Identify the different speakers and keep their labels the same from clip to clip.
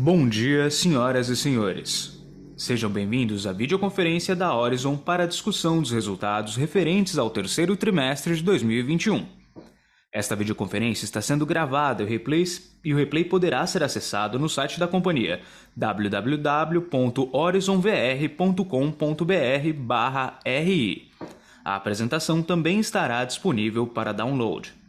Speaker 1: Bom dia, senhoras e senhores. Sejam bem-vindos à videoconferência da Horizon para a discussão dos resultados referentes ao terceiro trimestre de 2021. Esta videoconferência está sendo gravada e o replay poderá ser acessado no site da companhia www.horizonvr.com.br/ri. A apresentação também estará disponível para download.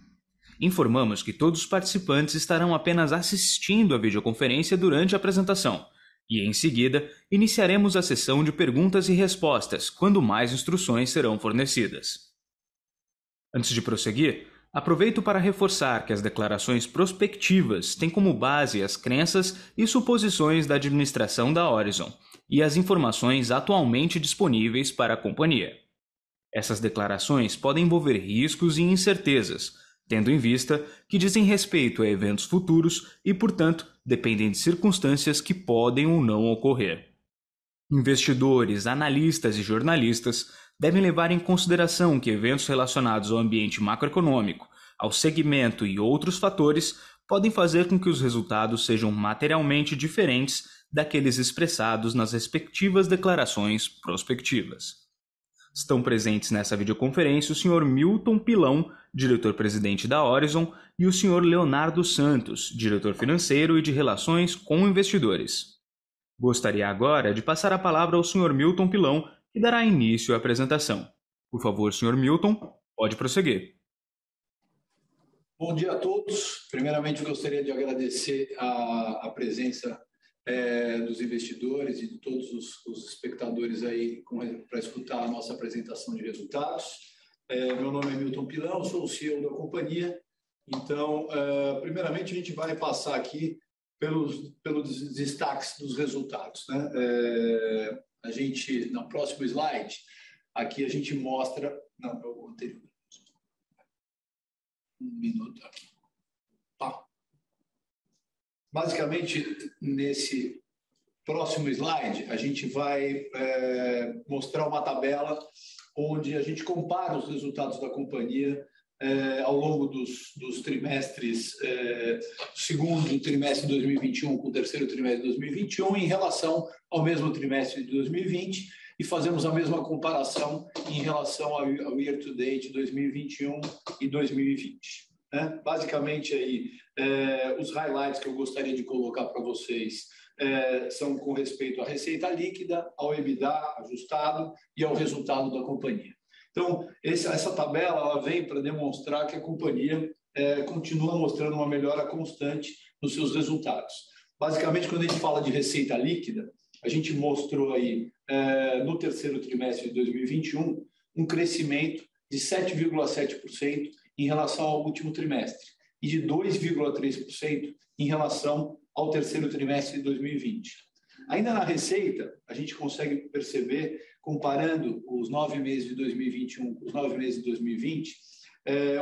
Speaker 1: Informamos que todos os participantes estarão apenas assistindo a videoconferência durante a apresentação e, em seguida, iniciaremos a sessão de perguntas e respostas, quando mais instruções serão fornecidas. Antes de prosseguir, aproveito para reforçar que as declarações prospectivas têm como base as crenças e suposições da administração da Horizon e as informações atualmente disponíveis para a companhia. Essas declarações podem envolver riscos e incertezas, tendo em vista que dizem respeito a eventos futuros e, portanto, dependem de circunstâncias que podem ou não ocorrer. Investidores, analistas e jornalistas devem levar em consideração que eventos relacionados ao ambiente macroeconômico, ao segmento e outros fatores podem fazer com que os resultados sejam materialmente diferentes daqueles expressados nas respectivas declarações prospectivas. Estão presentes nessa videoconferência o Sr. Milton Pilão, diretor-presidente da Horizon, e o Sr. Leonardo Santos, diretor financeiro e de relações com investidores. Gostaria agora de passar a palavra ao Sr. Milton Pilão, que dará início à apresentação. Por favor, Sr. Milton, pode prosseguir.
Speaker 2: Bom dia a todos. Primeiramente, gostaria de agradecer a presença dos investidores e de todos os espectadores aí para escutar a nossa apresentação de resultados. Meu nome é Milton Pilão, sou o CEO da companhia. Então, primeiramente, a gente vai passar aqui pelos destaques dos resultados, né? A gente, no próximo slide, aqui a gente mostra... Não, é o anterior. Um minuto aqui. Tá. Basicamente, nesse próximo slide, a gente vai mostrar uma tabela onde a gente compara os resultados da companhia ao longo dos trimestres, segundo trimestre de 2021 com o terceiro trimestre de 2021, em relação ao mesmo trimestre de 2020, e fazemos a mesma comparação em relação ao year-to-date 2021 e 2020. Basicamente, aí, os highlights que eu gostaria de colocar para vocês são com respeito à receita líquida, ao EBITDA ajustado e ao resultado da companhia. Então, essa tabela ela vem para demonstrar que a companhia continua mostrando uma melhora constante nos seus resultados. Basicamente, quando a gente fala de receita líquida, a gente mostrou aí, no terceiro trimestre de 2021, um crescimento de 7,7% em relação ao último trimestre e de 2,3% em relação ao terceiro trimestre de 2020. Ainda na receita, a gente consegue perceber, comparando os 9 meses de 2021 com os 9 meses de 2020,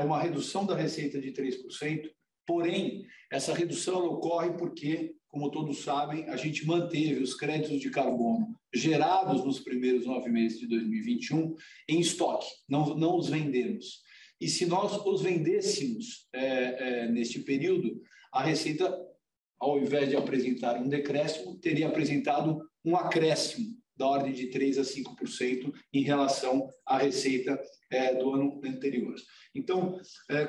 Speaker 2: uma redução da receita de 3%, porém, essa redução ocorre porque, como todos sabem, a gente manteve os créditos de carbono gerados nos primeiros 9 meses de 2021 em estoque, não os vendemos. E se nós os vendêssemos neste período, a receita, ao invés de apresentar um decréscimo, teria apresentado um acréscimo da ordem de 3% a 5% em relação à receita do ano anterior. Então,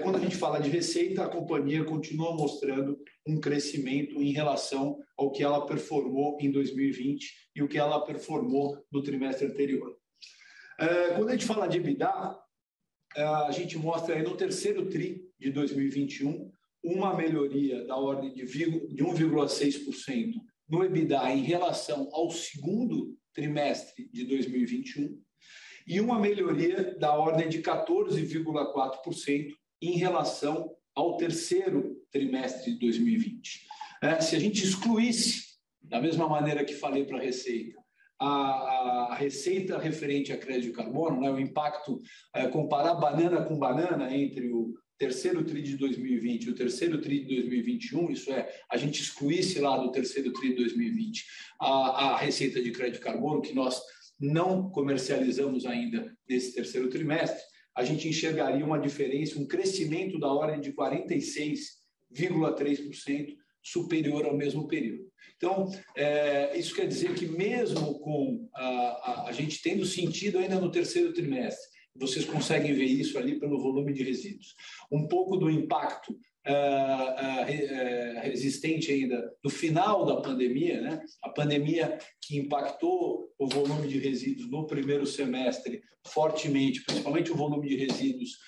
Speaker 2: quando a gente fala de receita, a companhia continua mostrando um crescimento em relação ao que ela performou em 2020 e o que ela performou no trimestre anterior. Quando a gente fala de EBITDA, a gente mostra aí no terceiro TRI de 2021 uma melhoria da ordem de 1,6% no EBITDA em relação ao segundo trimestre de 2021 e uma melhoria da ordem de 14,4% em relação ao terceiro trimestre de 2020. Se a gente excluísse, da mesma maneira que falei para a receita, a receita referente a crédito de carbono, né, o impacto, comparar banana com banana entre o terceiro TRI de 2020 e o terceiro TRI de 2021, isso é, a gente excluísse lá do terceiro TRI de 2020 a receita de crédito de carbono, que nós não comercializamos ainda nesse terceiro trimestre, a gente enxergaria uma diferença, um crescimento da ordem de 46,3% superior ao mesmo período. Então, isso quer dizer que mesmo com a gente tendo sentido ainda no terceiro trimestre, vocês conseguem ver isso ali pelo volume de resíduos, um pouco do impacto resistente ainda do final da pandemia, né? A pandemia que impactou o volume de resíduos no primeiro semestre fortemente, principalmente o volume de resíduos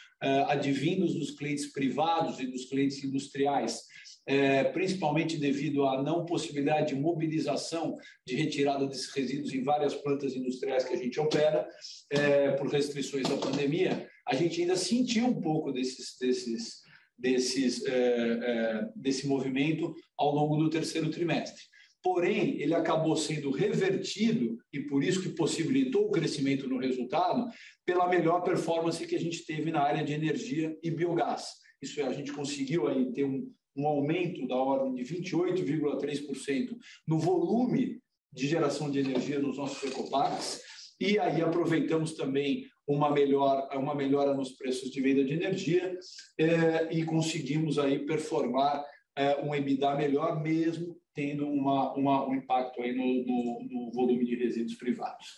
Speaker 2: advindos dos clientes privados e dos clientes industriais, principalmente devido à não possibilidade de mobilização de retirada desses resíduos em várias plantas industriais que a gente opera, por restrições da pandemia, a gente ainda sentiu um pouco desse movimento ao longo do terceiro trimestre. Porém, ele acabou sendo revertido, e por isso que possibilitou o crescimento no resultado, pela melhor performance que a gente teve na área de energia e biogás. Isso é, a gente conseguiu aí ter um aumento da ordem de 28,3% no volume de geração de energia nos nossos ecoparques, e aí aproveitamos também uma melhora nos preços de venda de energia e conseguimos aí performar um EBITDA melhor, mesmo tendo um impacto aí no volume de resíduos privados.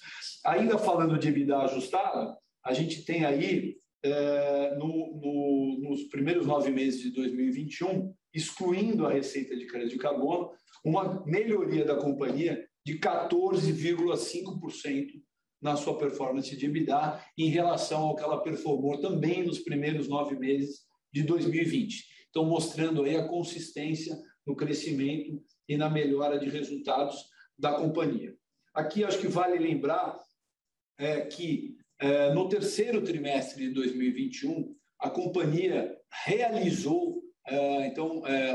Speaker 2: Ainda falando de EBITDA ajustada, a gente tem aí, nos primeiros 9 meses de 2021, excluindo a receita de crédito de carbono, uma melhoria da companhia de 14,5% na sua performance de EBITDA em relação ao que ela performou também nos primeiros 9 meses de 2020. Então, mostrando aí a consistência no crescimento e na melhora de resultados da companhia. Aqui, acho que vale lembrar que no terceiro trimestre de 2021, a companhia realizou,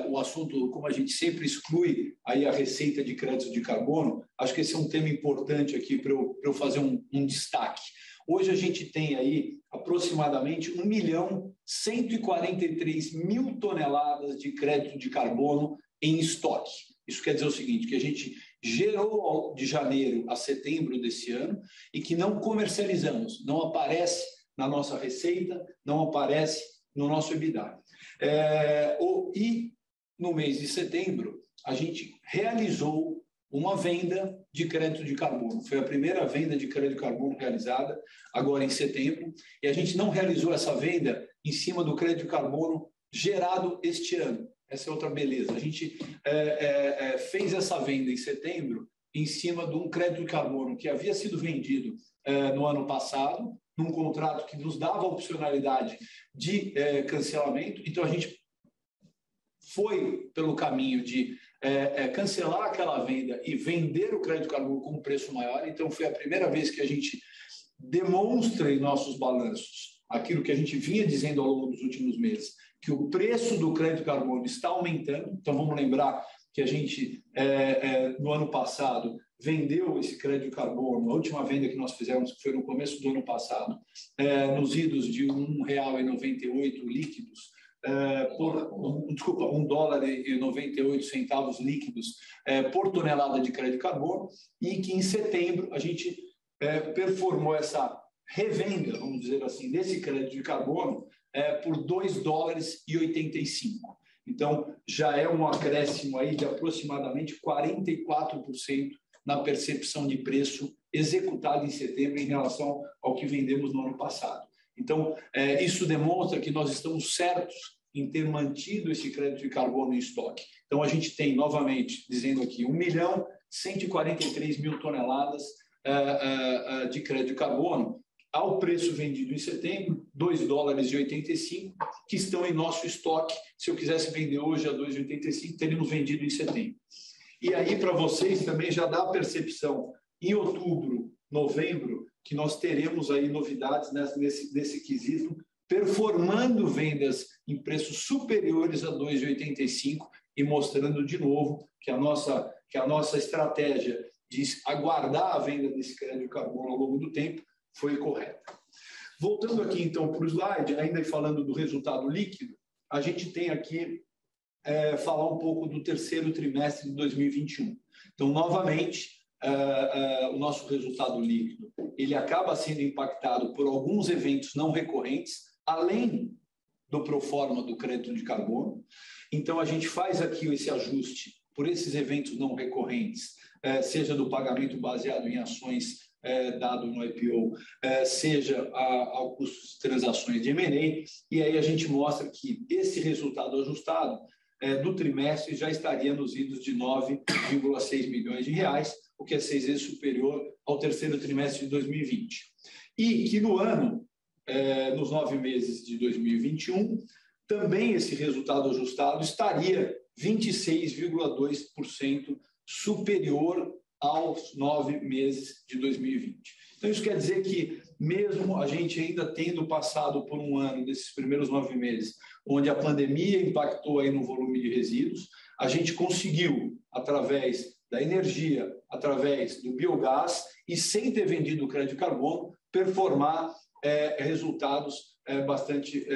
Speaker 2: o assunto, como a gente sempre exclui aí a receita de créditos de carbono, acho que esse é um tema importante aqui para eu fazer um destaque. Hoje a gente tem aí aproximadamente 1.143.000 toneladas de crédito de carbono em estoque. Isso quer dizer o seguinte, que a gente gerou de janeiro a setembro desse ano e que não comercializamos, não aparece na nossa receita, não aparece no nosso EBITDA. E no mês de setembro, a gente realizou uma venda de crédito de carbono. Foi a primeira venda de crédito de carbono realizada agora em setembro, e a gente não realizou essa venda em cima do crédito de carbono gerado este ano. Essa é outra beleza. A gente fez essa venda em setembro em cima de um crédito de carbono que havia sido vendido no ano passado, num contrato que nos dava a opcionalidade de cancelamento. Então, a gente foi pelo caminho de cancelar aquela venda e vender o crédito de carbono com um preço maior. Então, foi a primeira vez que a gente demonstra em nossos balanços aquilo que a gente vinha dizendo ao longo dos últimos meses, que o preço do crédito de carbono está aumentando. Então, vamos lembrar que a gente, no ano passado, vendeu esse crédito de carbono, a última venda que nós fizemos, que foi no começo do ano passado, nos idos de R$ 1,98 líquidos, $1,98 líquidos por tonelada de crédito de carbono, e que em setembro a gente performou essa revenda, vamos dizer assim, desse crédito de carbono por $2,85. Então, já é um acréscimo aí de aproximadamente 44% na percepção de preço executado em setembro em relação ao que vendemos no ano passado. Então, isso demonstra que nós estamos certos em ter mantido esse crédito de carbono em estoque. Então, a gente tem, novamente, dizendo aqui, 1.143.000 toneladas de crédito de carbono, ao preço vendido em setembro, $2,85, que estão em nosso estoque. Se eu quisesse vender hoje a $2,85, teríamos vendido em setembro. E aí, para vocês, também já dá a percepção, em outubro, novembro, que nós teremos aí novidades nesse quesito, performando vendas em preços superiores a $2,85 e mostrando de novo que a nossa estratégia de aguardar a venda desse crédito de carbono ao longo do tempo foi correta. Voltando aqui, então, para o slide, ainda falando do resultado líquido, a gente tem aqui falar um pouco do terceiro trimestre de 2021. Então, novamente, o nosso resultado líquido ele acaba sendo impactado por alguns eventos não recorrentes, além do proforma do crédito de carbono. Então, a gente faz aqui esse ajuste por esses eventos não recorrentes, seja do pagamento baseado em ações dado no IPO, seja ao custo de transações de M&A, e aí a gente mostra que esse resultado ajustado do trimestre já estaria nos idos de 9,6 milhões de reais, o que é 6 vezes superior ao terceiro trimestre de 2020. E que no ano, nos 9 meses de 2021, também esse resultado ajustado estaria 26,2% superior aos 9 meses de 2020. Então, isso quer dizer que, mesmo a gente ainda tendo passado por um ano, desses primeiros 9 meses, onde a pandemia impactou aí no volume de resíduos, a gente conseguiu, através da energia, através do biogás e sem ter vendido o crédito de carbono, performar resultados bastante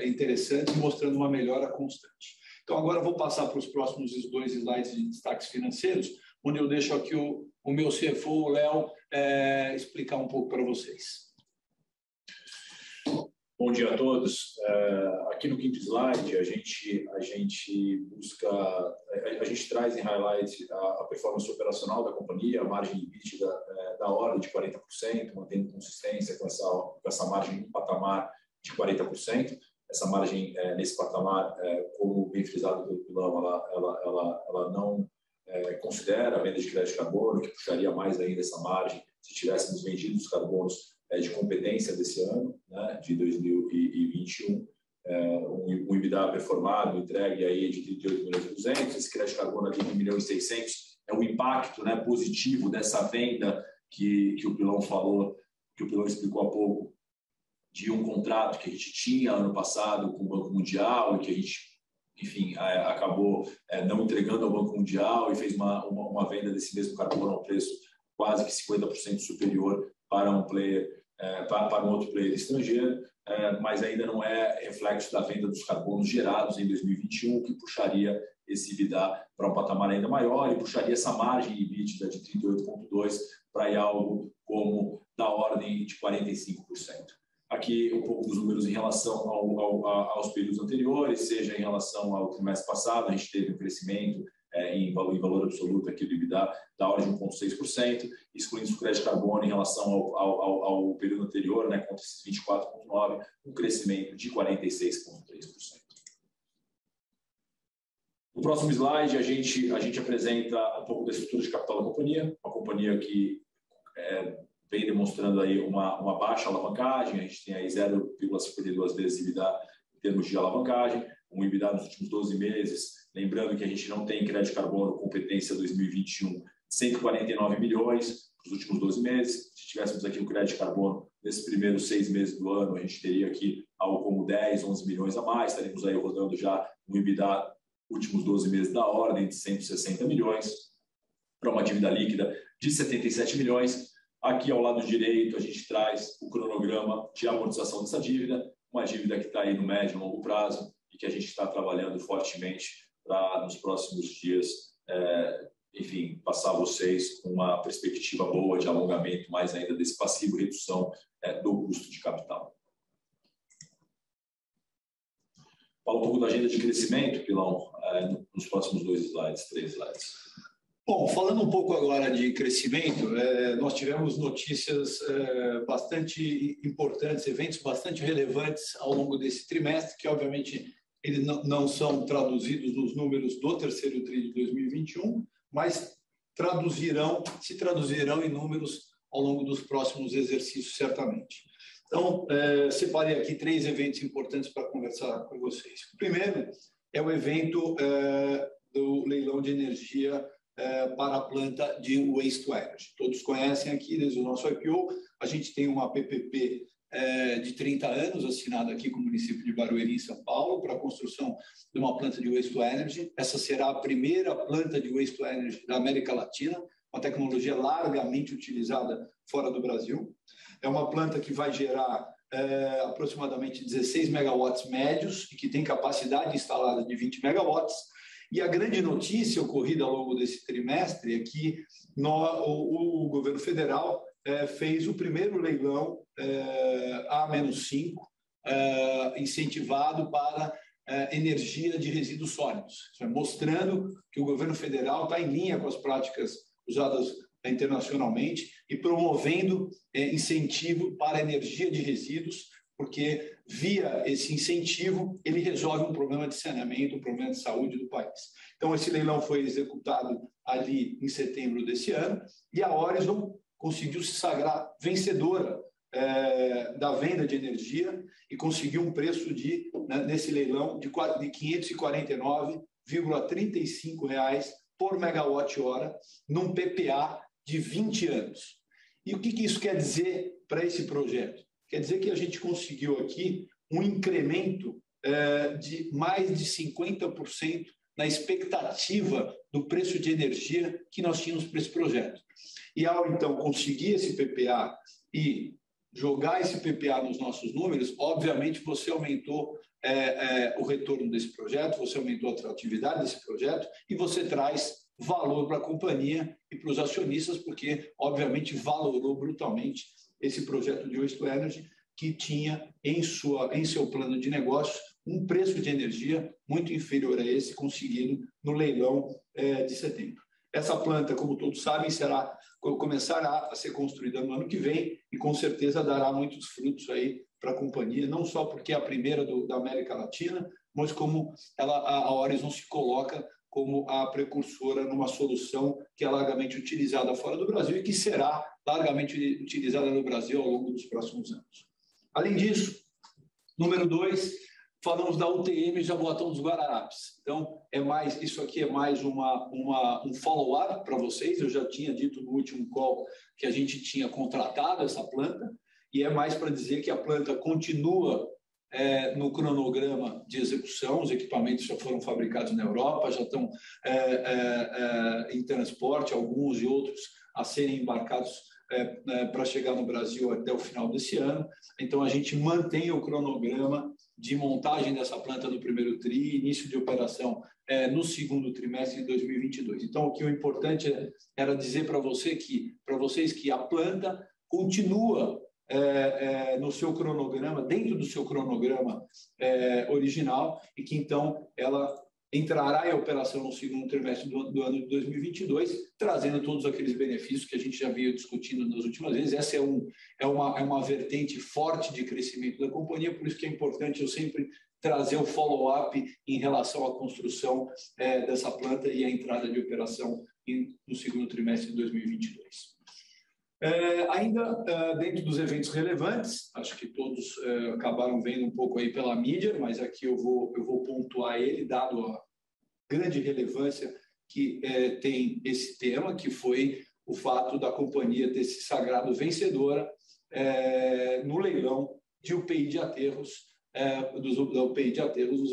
Speaker 2: interessantes, mostrando uma melhora constante. Então, agora eu vou passar para os próximos 2 slides de destaques financeiros, onde eu deixo aqui o meu CFO, o Léo, explicar um pouco para vocês.
Speaker 3: Bom dia a todos. Aqui no quinto slide, a gente busca, a gente traz em highlight a performance operacional da companhia, a margem EBITDA da ordem de 40%, mantendo consistência com essa margem no patamar de 40%. Essa margem nesse patamar, como bem frisado pelo Pilão, ela não considera a venda de crédito de carbono, que puxaria mais ainda essa margem se tivéssemos vendido os carbonos de competência desse ano, né, de 2021, um EBITDA performado, entregue aí de 38.200 milhões, esse crédito de carbono ali de 1.600 milhões, é o impacto, né, positivo dessa venda que o Pilão falou, que o Pilão explicou há pouco, de um contrato que a gente tinha ano passado com o Banco Mundial e que a gente, enfim, acabou não entregando ao Banco Mundial e fez uma venda desse mesmo carbono a um preço quase que 50% superior para um outro player estrangeiro, mas ainda não é reflexo da venda dos carbonos gerados em 2021, que puxaria esse EBITDA para um patamar ainda maior e puxaria essa margem EBITDA de 38,2% para ir algo como da ordem de 45%. Aqui um pouco dos números em relação aos períodos anteriores, seja em relação ao trimestre passado, a gente teve um crescimento em valor absoluto aqui do EBITDA da ordem de 1,6%, excluindo o crédito de carbono em relação ao período anterior, né, contra esses 24,9%, um crescimento de 46,3%. No próximo slide, a gente apresenta um pouco da estrutura de capital da companhia, uma companhia que vem demonstrando aí uma baixa alavancagem, a gente tem aí 0,52 vezes EBITDA em termos de alavancagem, um EBITDA nos últimos 12 meses, lembrando que a gente não tem crédito de carbono competência 2021, 149 milhões nos últimos 12 meses, se tivéssemos aqui o crédito de carbono nesses primeiros 6 meses do ano, a gente teria aqui algo como 10, 11 milhões a mais, estaríamos aí rodando já um EBITDA últimos 12 meses da ordem de 160 milhões, para uma dívida líquida de 77 milhões. Aqui ao lado direito a gente traz o cronograma de amortização dessa dívida, uma dívida que está aí no médio e longo prazo e que a gente está trabalhando fortemente para nos próximos dias, enfim, passar a vocês com uma perspectiva boa de alongamento mais ainda desse passivo e redução do custo de capital. Fala um pouco da agenda de crescimento, Pilão, nos próximos 2 slides, 3 slides.
Speaker 2: Bom, falando um pouco agora de crescimento, nós tivemos notícias bastante importantes, eventos bastante relevantes ao longo desse trimestre, que obviamente eles não são traduzidos nos números do terceiro TRI de 2021, mas se traduzirão em números ao longo dos próximos exercícios, certamente. Então, separei aqui 3 eventos importantes para conversar com vocês. O primeiro é o evento do leilão de energia para a planta de Waste to Energy. Todos conhecem aqui, desde o nosso IPO, a gente tem uma PPP de 30 anos assinada aqui com o município de Barueri, em São Paulo, para a construção de uma planta de Waste to Energy. Essa será a primeira planta de Waste to Energy da América Latina, uma tecnologia largamente utilizada fora do Brasil. É uma planta que vai gerar aproximadamente 16 megawatts médios e que tem capacidade instalada de 20 megawatts. E a grande notícia ocorrida ao longo desse trimestre é que o governo federal fez o primeiro leilão A-5 incentivado para energia de resíduos sólidos, mostrando que o governo federal está em linha com as práticas usadas internacionalmente e promovendo incentivo para energia de resíduos, porque via esse incentivo ele resolve um problema de saneamento, um problema de saúde do país. Então esse leilão foi executado ali em setembro desse ano e a Horizon conseguiu se sagrar vencedora da venda de energia e conseguiu um preço nesse leilão de R$ 549,35 por megawatt-hora num PPA de 20 anos. E o que isso quer dizer para esse projeto? Quer dizer que a gente conseguiu aqui um incremento de mais de 50% na expectativa do preço de energia que nós tínhamos para esse projeto. E ao, então, conseguir esse PPA e jogar esse PPA nos nossos números, obviamente você aumentou o retorno desse projeto, você aumentou a atratividade desse projeto e você traz valor para a companhia e para os acionistas, porque, obviamente, valorou brutalmente esse projeto de Waste to Energy, que tinha em seu plano de negócio um preço de energia muito inferior a esse conseguido no leilão de setembro. Essa planta, como todos sabem, começará a ser construída no ano que vem e com certeza dará muitos frutos aí para a companhia, não só porque é a primeira da América Latina, mas como a Horizon se coloca como a precursora numa solução que é largamente utilizada fora do Brasil e que será largamente utilizada no Brasil ao longo dos próximos anos. Além disso, número 2, falamos da UTM Jaboatão dos Guararapes. Então, isso aqui é mais um follow-up para vocês. Eu já tinha dito no último call que a gente tinha contratado essa planta e é mais para dizer que a planta continua no cronograma de execução. Os equipamentos já foram fabricados na Europa, já estão em transporte, alguns e outros a serem embarcados para chegar no Brasil até o final desse ano. Então, a gente mantém o cronograma de montagem dessa planta no primeiro TRI e início de operação no segundo trimestre de 2022. Então, o importante era dizer para vocês que a planta continua no seu cronograma, dentro do seu cronograma original, e que, então, ela entrará em operação no segundo trimestre do ano de 2022, trazendo todos aqueles benefícios que a gente já veio discutindo nas últimas vezes. Essa é uma vertente forte de crescimento da companhia, por isso que é importante eu sempre trazer o follow-up em relação à construção dessa planta e a entrada de operação no segundo trimestre de 2022. Ainda dentro dos eventos relevantes, acho que todos acabaram vendo um pouco aí pela mídia, mas aqui eu vou pontuar ele, dado a grande relevância que tem esse tema, que foi o fato da companhia ter se sagrado vencedora no leilão de UPI de aterros, dos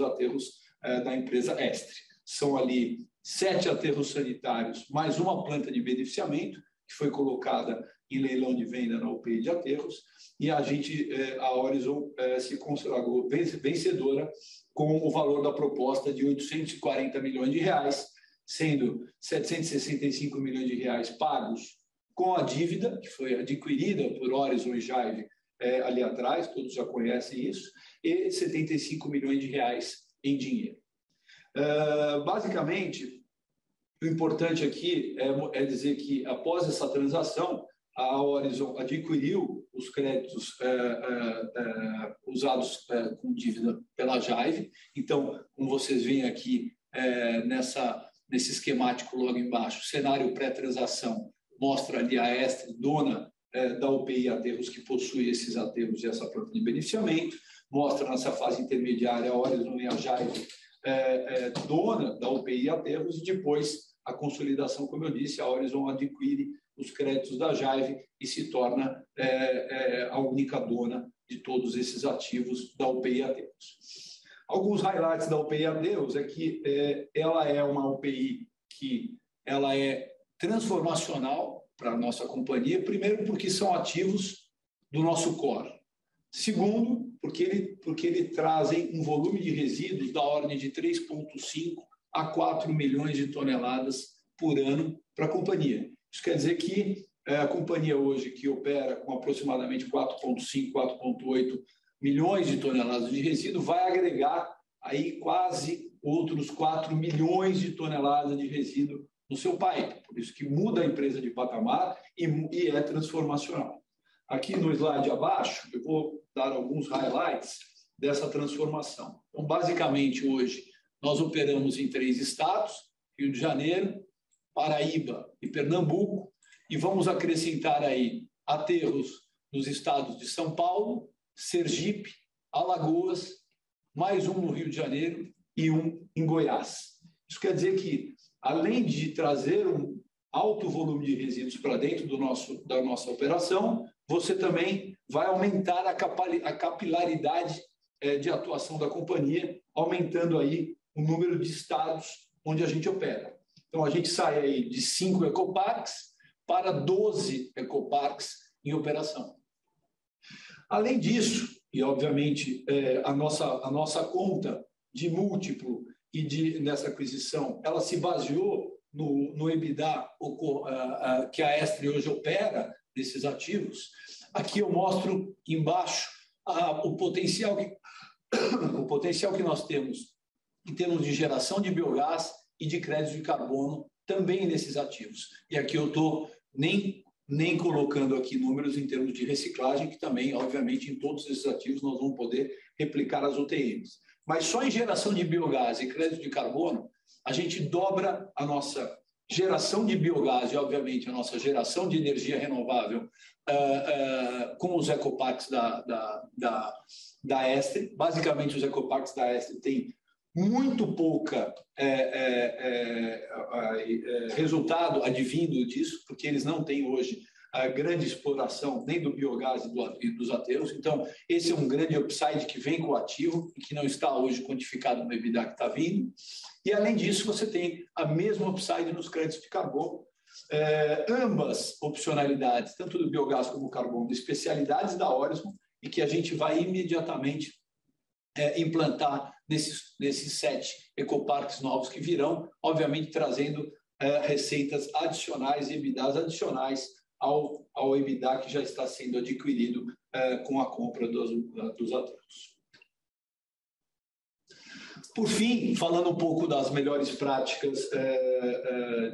Speaker 2: aterros da empresa Estre. São ali 7 aterros sanitários, mais uma planta de beneficiamento, que foi colocada em leilão de venda na UPI de aterros, e a Horizon se consagrou vencedora com o valor da proposta de R$840 milhões, sendo R$765 milhões pagos com a dívida, que foi adquirida por Horizon e Jive ali atrás, todos já conhecem isso, e R$75 milhões em dinheiro. Basicamente, o importante aqui é dizer que, após essa transação, a Horizon adquiriu os créditos usados com dívida pela Jive. Então, como vocês veem aqui nesse esquemático logo embaixo, o cenário pré-transação mostra ali a Estre, dona da UPI Aterros, que possui esses aterros e essa planta de beneficiamento. Mostra nessa fase intermediária a Horizon e a Jive, dona da UPI Aterros, e depois a consolidação, como eu disse, a Horizon adquire os créditos da Jive e se torna a única dona de todos esses ativos da UPI Aterros. Alguns highlights da UPI Aterros é que ela é uma UPI que ela é transformacional para a nossa companhia, primeiro porque são ativos do nosso core. Segundo, porque ele trazem um volume de resíduos da ordem de 3,5 a 4 milhões de toneladas por ano para a companhia. Isso quer dizer que a companhia hoje, que opera com aproximadamente 4,5, 4,8 milhões de toneladas de resíduo, vai agregar aí quase outros 4 milhões de toneladas de resíduo no seu pipe. Por isso que muda a empresa de patamar e é transformacional. Aqui no slide abaixo, eu vou dar alguns highlights dessa transformação. Então, basicamente, hoje, nós operamos em 3 estados, Rio de Janeiro, Paraíba e Pernambuco, e vamos acrescentar aí aterros nos estados de São Paulo, Sergipe, Alagoas, mais um no Rio de Janeiro e um em Goiás. Isso quer dizer que, além de trazer um alto volume de resíduos para dentro da nossa operação, você também vai aumentar a capilaridade de atuação da companhia, aumentando aí o número de estados onde a gente opera. Então, a gente sai aí de 5 ecoparques para 12 ecoparques em operação. Além disso, e obviamente a nossa conta de múltiplo nessa aquisição, ela se baseou no EBITDA que a Estre hoje opera desses ativos. Aqui eu mostro embaixo o potencial que nós temos em termos de geração de biogás e de crédito de carbono também nesses ativos. E aqui eu estou nem colocando aqui números em termos de reciclagem, que também, obviamente, em todos esses ativos nós vamos poder replicar as UTMs. Mas só em geração de biogás e crédito de carbono, a gente dobra a nossa geração de biogás e, obviamente, a nossa geração de energia renovável com os ecoparques da Estre. Basicamente, os ecoparques da Estre têm muito pouca resultado advindo disso, porque eles não têm hoje a grande exploração nem do biogás e dos aterros. Então, esse é um grande upside que vem com o ativo e que não está hoje quantificado no EBITDA que está vindo. E, além disso, você tem a mesma upside nos créditos de carbono. Ambas opcionalidades, tanto do biogás como do carbono, de especialidades da Orismo, e que a gente vai imediatamente implantar nesses 7 ecoparques novos que virão, obviamente trazendo receitas adicionais e EBITDAs adicionais ao EBITDA que já está sendo adquirido com a compra dos aterros. Por fim, falando um pouco das melhores práticas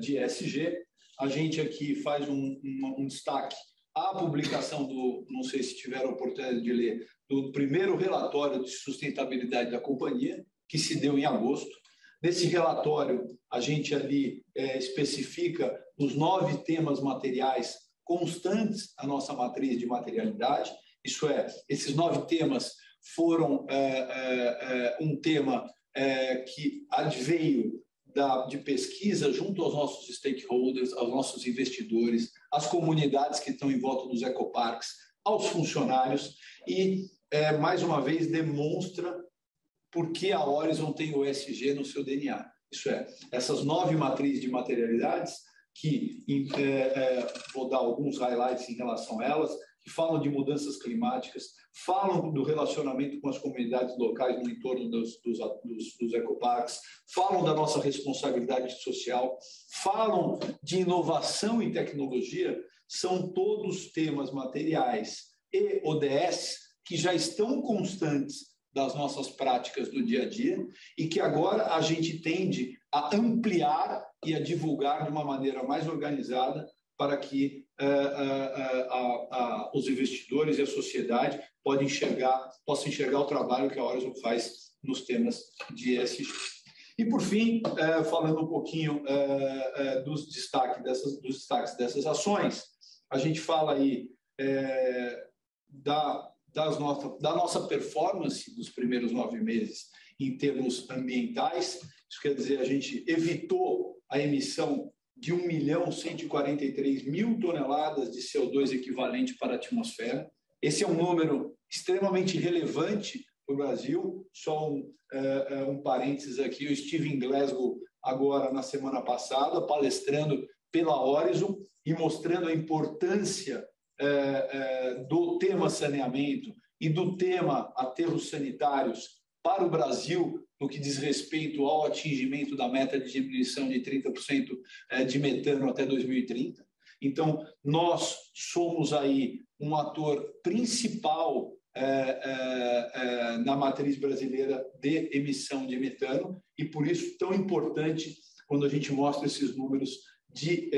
Speaker 2: de ESG, a gente aqui faz um destaque à publicação não sei se tiveram a oportunidade de ler, do primeiro relatório de sustentabilidade da companhia, que se deu em agosto. Nesse relatório, a gente ali especifica os 9 temas materiais constantes à nossa matriz de materialidade. Isso é, esses 9 temas foram um tema que adveio de pesquisa junto aos nossos stakeholders, aos nossos investidores, às comunidades que estão em volta dos ecoparques, aos funcionários e, mais uma vez, demonstra por que a Orizon tem o ESG no seu DNA. Isso é, essas 9 matrizes de materialidades, que vou dar alguns highlights em relação a elas, que falam de mudanças climáticas, falam do relacionamento com as comunidades locais no entorno dos ecoparques, falam da nossa responsabilidade social, falam de inovação e tecnologia, são todos temas materiais e ODS que já estão constantes das nossas práticas do dia a dia e que agora a gente tende a ampliar e a divulgar de uma maneira mais organizada para que os investidores e a sociedade possam enxergar o trabalho que a Orizon faz nos temas de ESG. E, por fim, falando um pouquinho dos destaques dessas ações, a gente fala aí da nossa performance nos primeiros 9 meses em termos ambientais. Isso quer dizer, a gente evitou a emissão de 1.143.000 toneladas de CO2 equivalente para a atmosfera. Esse é um número extremamente relevante para o Brasil. Só um parênteses aqui, eu estive em Glasgow agora na semana passada, palestrando pela Orizon e mostrando a importância do tema saneamento e do tema aterros sanitários para o Brasil no que diz respeito ao atingimento da meta de diminuição de 30% de metano até 2030. Então, nós somos aí um ator principal na matriz brasileira de emissão de metano, e por isso tão importante quando a gente mostra esses números de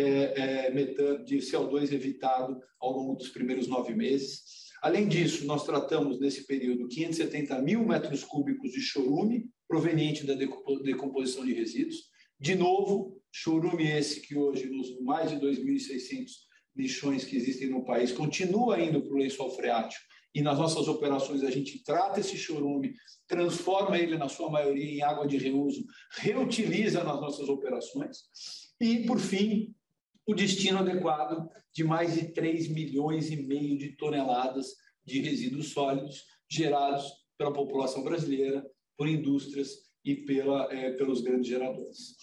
Speaker 2: metano, de CO2 evitado ao longo dos primeiros 9 meses. Além disso, nós tratamos nesse período 570 mil metros cúbicos de chorume proveniente da decomposição de resíduos. De novo, chorume esse que hoje, nos mais de 2.600 lixões que existem no país, continua indo para o lençol freático, e nas nossas operações a gente trata esse chorume, transforma ele, na sua maioria, em água de reuso, reutiliza nas nossas operações. E, por fim, o destino adequado de mais de 3,5 milhões de toneladas de resíduos sólidos gerados pela população brasileira, por indústrias e pelos grandes geradores.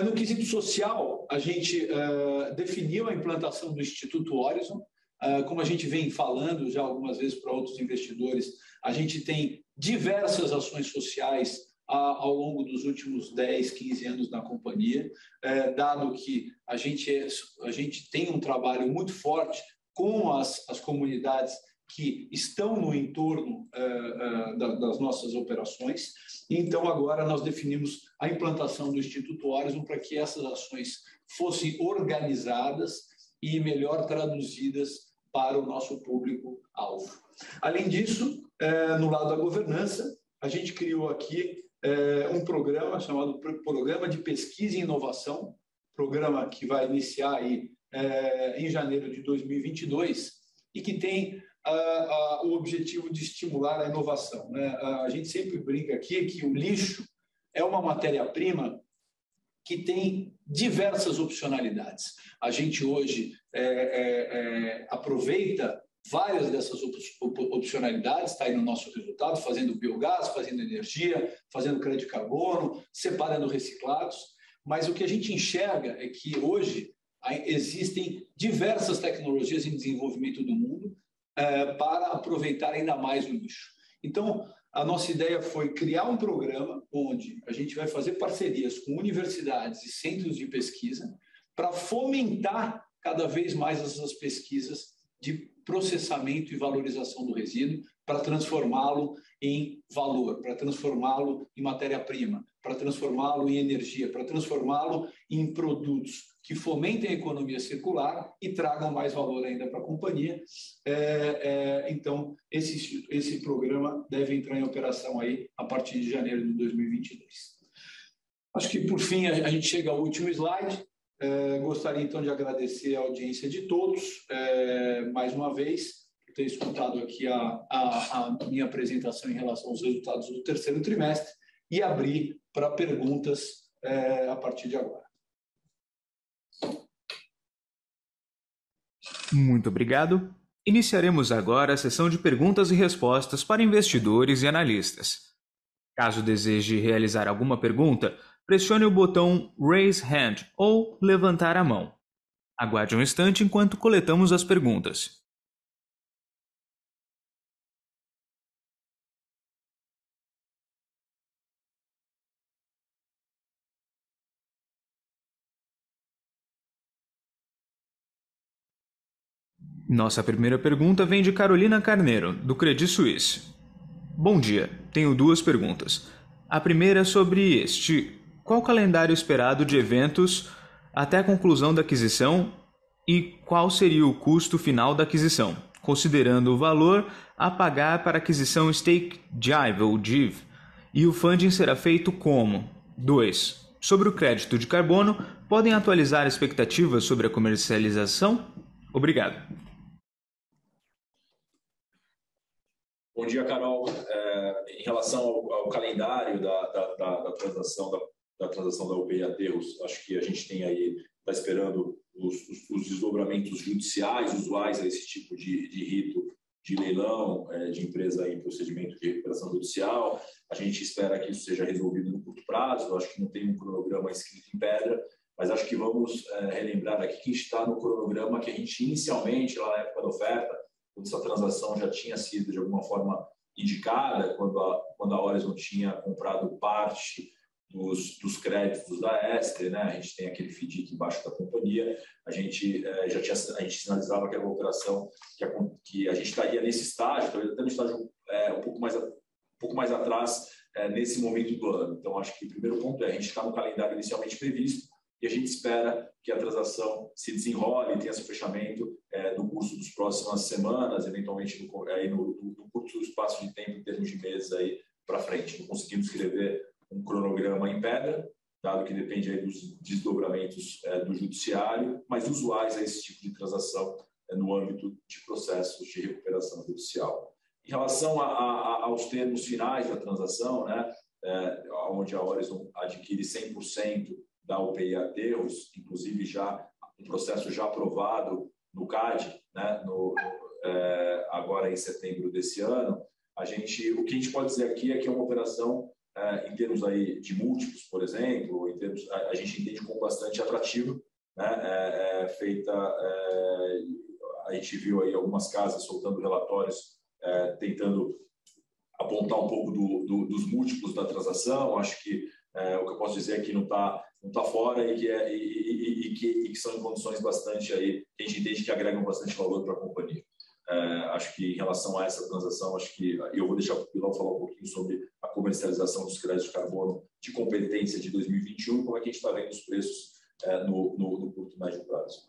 Speaker 2: No quesito social, a gente definiu a implantação do Instituto Horizon. Como a gente vem falando já algumas vezes para outros investidores, a gente tem diversas ações sociais ao longo dos últimos 10, 15 anos na companhia, dado que a gente tem um trabalho muito forte com as comunidades que estão no entorno das nossas operações. Então, agora nós definimos a implantação do Instituto Horizon para que essas ações fossem organizadas e melhor traduzidas para o nosso público-alvo. Além disso, no lado da governança, a gente criou aqui um programa chamado Programa de Pesquisa e Inovação, programa que vai iniciar aí, em janeiro de 2022 e que tem o objetivo de estimular a inovação, né? A gente sempre brinca aqui que o lixo é uma matéria-prima que tem diversas opcionalidades. A gente hoje aproveita várias dessas opcionalidades, está aí no nosso resultado, fazendo biogás, fazendo energia, fazendo crédito de carbono, separando reciclados, mas o que a gente enxerga é que hoje existem diversas tecnologias em desenvolvimento do mundo para aproveitar ainda mais o lixo. Então, a nossa ideia foi criar um programa onde a gente vai fazer parcerias com universidades e centros de pesquisa para fomentar cada vez mais essas pesquisas de processamento e valorização do resíduo, para transformá-lo em valor, para transformá-lo em matéria-prima, para transformá-lo em energia, para transformá-lo em produtos que fomentem a economia circular e tragam mais valor ainda para a companhia. Então, esse programa deve entrar em operação aí a partir de janeiro de 2022. Acho que, por fim, a gente chega ao último slide. Gostaria, então, de agradecer a audiência de todos, mais uma vez, por ter escutado aqui a minha apresentação em relação aos resultados do terceiro trimestre e abrir para perguntas a partir de agora.
Speaker 1: Muito obrigado. Iniciaremos agora a sessão de perguntas e respostas para investidores e analistas. Caso deseje realizar alguma pergunta, pressione o botão Raise Hand ou levantar a mão. Aguarde um instante enquanto coletamos as perguntas. Nossa primeira pergunta vem de Carolina Carneiro, do Credit Suisse. Bom dia, tenho 2 perguntas. A primeira é sobre qual o calendário esperado de eventos até a conclusão da aquisição e qual seria o custo final da aquisição, considerando o valor a pagar para a aquisição Stake Jive ou JIV, e o funding será feito como? 2. Sobre o crédito de carbono, podem atualizar expectativas sobre a comercialização? Obrigado.
Speaker 3: Bom dia, Carol. Em relação ao calendário da transação da UPI Aterros, acho que a gente tem aí, está esperando os desdobramentos judiciais usuais a esse tipo de rito de leilão de empresa em procedimento de recuperação judicial. A gente espera que isso seja resolvido no curto prazo. Acho que não tem um cronograma escrito em pedra, mas acho que vamos relembrar aqui que está no cronograma que a gente inicialmente, lá na época da oferta, quando essa transação já tinha sido de alguma forma indicada, quando a Horizon tinha comprado parte dos créditos da Estre, né? A gente tem aquele FDIC embaixo da companhia, a gente sinalizava que era uma operação que a gente estaria nesse estágio, talvez até no estágio um pouco mais atrás nesse momento do ano. Então, acho que o primeiro ponto é a gente está no calendário inicialmente previsto e a gente espera que a transação se desenrole e tenha seu fechamento no curso das próximas semanas, eventualmente no curto espaço de tempo em termos de meses aí para frente. Não conseguimos escrever um cronograma em pedra, dado que depende aí dos desdobramentos do judiciário, mas usuais a esse tipo de transação no âmbito de processos de recuperação judicial. Em relação aos termos finais da transação, né, onde a Horizon adquire 100% da UPI Aterros, inclusive já um processo já aprovado no CAD, né, agora em setembro desse ano, o que a gente pode dizer aqui é que é uma operação em termos aí de múltiplos, por exemplo, a gente entende como bastante atrativo, né, feita, a gente viu aí algumas casas soltando relatórios tentando apontar um pouco dos múltiplos da transação. Acho que o que eu posso dizer é que não tá fora e que são em condições bastante aí, que a gente entende que agregam bastante valor para a companhia. Acho que em relação a essa transação, acho que eu vou deixar o Pilão falar um pouquinho sobre a comercialização dos créditos de carbono de competência de 2021, como é que a gente está vendo os preços no curto e médio prazo.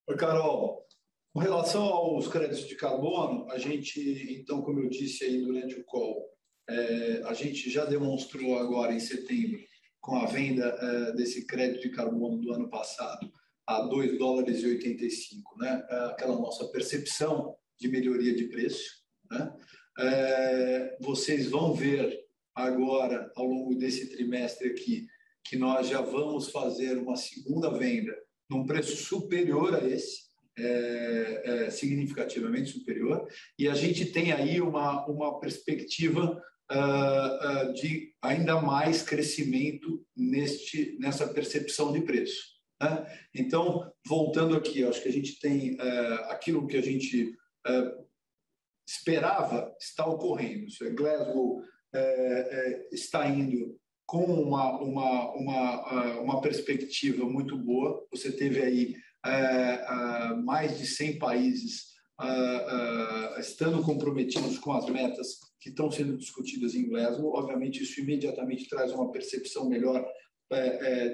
Speaker 2: Oi, Carol. Com relação aos créditos de carbono, a gente, então, como eu disse aí durante o call, a gente já demonstrou agora em setembro, com a venda desse crédito de carbono do ano passado, a $2,85, né? Aquela nossa percepção de melhoria de preço, né? Vocês vão ver agora, ao longo desse trimestre aqui, que nós já vamos fazer uma segunda venda num preço superior a esse, significativamente superior, e a gente tem aí uma perspectiva de ainda mais crescimento nessa percepção de preço. Então, voltando aqui, acho que a gente tem aquilo que a gente esperava está ocorrendo. Glasgow está indo com uma perspectiva muito boa. Você teve aí mais de 100 países estando comprometidos com as metas que estão sendo discutidas em Glasgow. Obviamente, isso imediatamente traz uma percepção melhor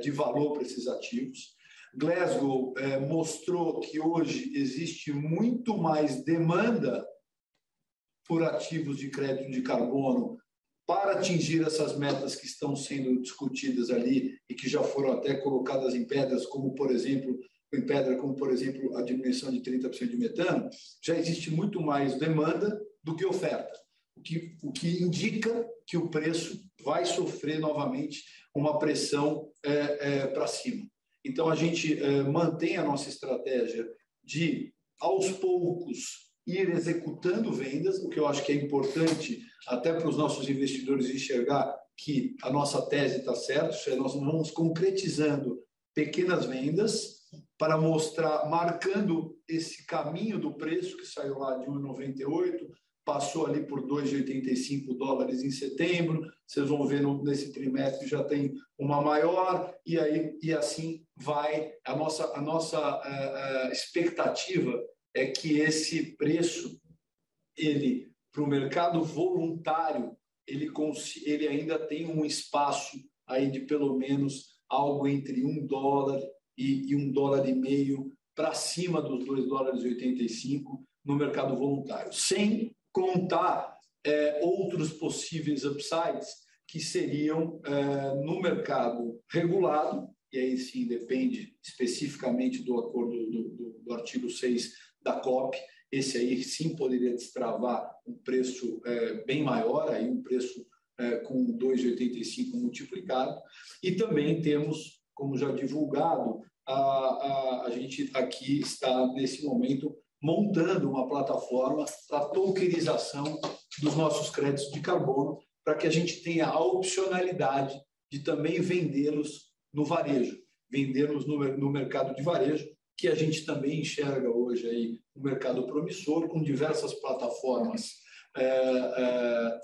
Speaker 2: de valor para esses ativos. Glasgow mostrou que hoje existe muito mais demanda por ativos de crédito de carbono para atingir essas metas que estão sendo discutidas ali e que já foram até colocadas em pedras, como por exemplo a diminuição de 30% de metano. Já existe muito mais demanda do que oferta, o que indica que o preço vai sofrer novamente uma pressão para cima. Então, a gente mantém a nossa estratégia de, aos poucos, ir executando vendas, o que eu acho que é importante até para os nossos investidores enxergar que a nossa tese está certa, nós vamos concretizando pequenas vendas para mostrar, marcando esse caminho do preço que saiu lá de 1,98, passou ali por $2,85 em setembro. Vocês vão ver nesse trimestre já tem uma maior, e assim vai. A nossa expectativa é que esse preço, ele para o mercado voluntário, ele ainda tem um espaço aí de pelo menos algo entre $1 e $1,50 para cima dos $2,85 no mercado voluntário, sem contar outros possíveis upsides que seriam no mercado regulado, e aí sim depende especificamente do acordo do artigo 6 da COP. Esse aí sim poderia destravar um preço bem maior, aí um preço com 2,85 multiplicado. E também temos, como já divulgado, a gente aqui está nesse momento montando uma plataforma para tokenização dos nossos créditos de carbono, para que a gente tenha a opcionalidade de também vendê-los no varejo, vendê-los no mercado de varejo, que a gente também enxerga hoje aí um mercado promissor, com diversas plataformas